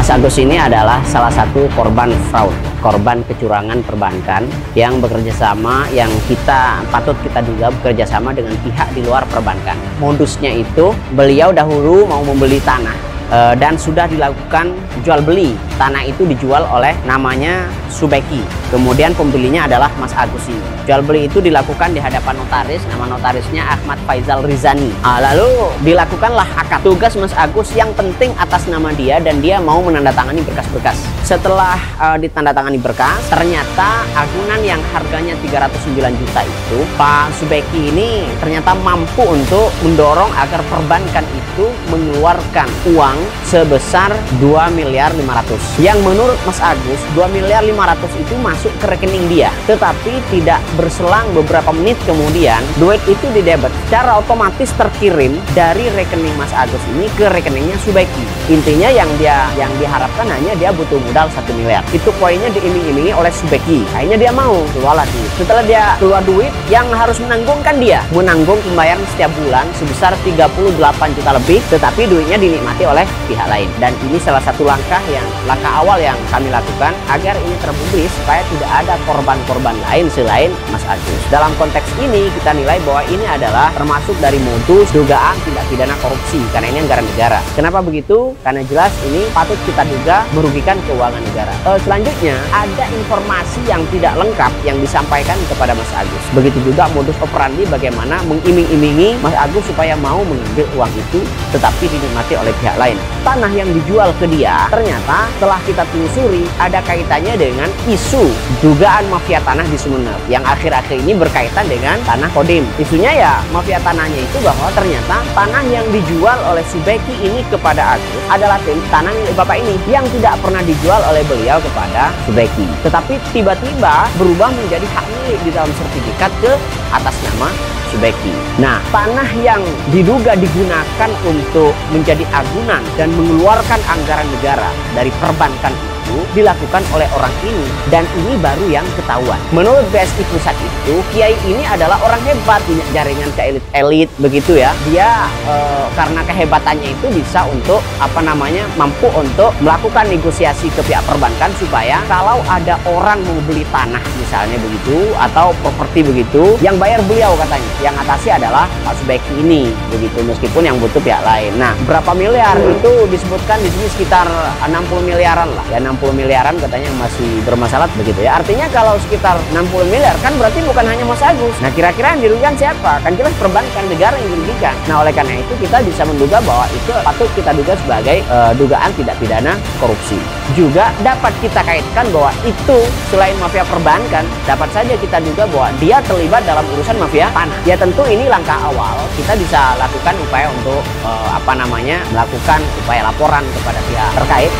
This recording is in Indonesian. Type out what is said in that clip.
Mas Agus ini adalah salah satu korban fraud, korban kecurangan perbankan yang bekerja sama, yang patut kita duga bekerja sama dengan pihak di luar perbankan. Modusnya itu beliau dahulu mau membeli tanah dan sudah dilakukan jual beli. Tanah itu dijual oleh namanya Subeki. Kemudian pembelinya adalah Mas Agus ini. Jual beli itu dilakukan di hadapan notaris, nama notarisnya Ahmad Faizal Rizani. Lalu dilakukanlah akad. Tugas Mas Agus yang penting atas nama dia, dan dia mau menandatangani berkas-berkas. Setelah ditandatangani berkas, ternyata agunan yang harganya 309 juta itu, Pak Subeki ini ternyata mampu untuk mendorong agar perbankan itu mengeluarkan uang sebesar 2.500.000. Yang menurut Mas Agus, 2.500.000 itu masuk ke rekening dia. Tetapi tidak berselang beberapa menit kemudian, duit itu didebet secara otomatis, terkirim dari rekening Mas Agus ini ke rekeningnya Subeki. Intinya yang diharapkan hanya dia butuh modal 1 miliar. Itu poinnya diiming-imingi oleh Subeki. Akhirnya dia mau keluar duit. Setelah dia keluar duit, yang harus menanggungkan dia menanggung pembayaran setiap bulan sebesar 38 juta lebih, tetapi duitnya dinikmati oleh pihak lain. Dan ini salah satu langkah awal yang kami lakukan agar ini terpublis supaya tidak ada korban-korban lain selain Mas Agus. Dalam konteks ini kita nilai bahwa ini adalah termasuk dari modus dugaan tindak pidana korupsi, karena ini anggaran negara. Kenapa begitu? Karena jelas ini patut kita duga merugikan keuangan negara. Selanjutnya ada informasi yang tidak lengkap yang disampaikan kepada Mas Agus. Begitu juga modus operandi bagaimana mengiming-imingi Mas Agus supaya mau mengambil uang itu, tetapi dinikmati oleh pihak lain. Tanah yang dijual ke dia ternyata setelah kita telusuri ada kaitannya dengan isu dugaan mafia tanah di Sumeneb yang akhir-akhir ini berkaitan dengan tanah Kodim. Isunya ya mafia tanahnya itu bahwa ternyata tanah yang dijual oleh Subeki ini kepada Agus adalah tanah milik bapak ini yang tidak pernah dijual oleh beliau kepada Subeki, tetapi tiba-tiba berubah menjadi hak milik di dalam sertifikat ke atas nama Subeki. Nah, tanah yang diduga digunakan untuk menjadi agunan dan mengeluarkan anggaran negara dari perbankan itu dilakukan oleh orang ini, dan ini baru yang ketahuan. Menurut BSI Pusat itu, Kiai ini adalah orang hebat, punya jaringan ke elit-elit begitu ya. Dia karena kehebatannya itu bisa untuk mampu untuk melakukan negosiasi ke pihak perbankan supaya kalau ada orang mau beli tanah misalnya begitu atau properti begitu, yang bayar beliau katanya, yang atasi adalah Pak Subeki ini begitu, meskipun yang butuh pihak lain. Nah, berapa miliar itu disebutkan di sini sekitar 60 miliaran lah ya, 60 miliaran katanya masih bermasalah begitu ya. Artinya kalau sekitar 60 miliar kan berarti bukan hanya Mas Agus. Nah, kira-kira yang dirugikan siapa? Kan jelas perbankan, negara yang dirugikan. Nah, oleh karena itu kita bisa menduga bahwa itu patut kita duga sebagai dugaan tindak pidana korupsi. Juga dapat kita kaitkan bahwa itu selain mafia perbankan, dapat saja kita duga bahwa dia terlibat dalam urusan mafia tanah. Ya tentu ini langkah awal, kita bisa lakukan upaya untuk melakukan upaya laporan kepada pihak terkait.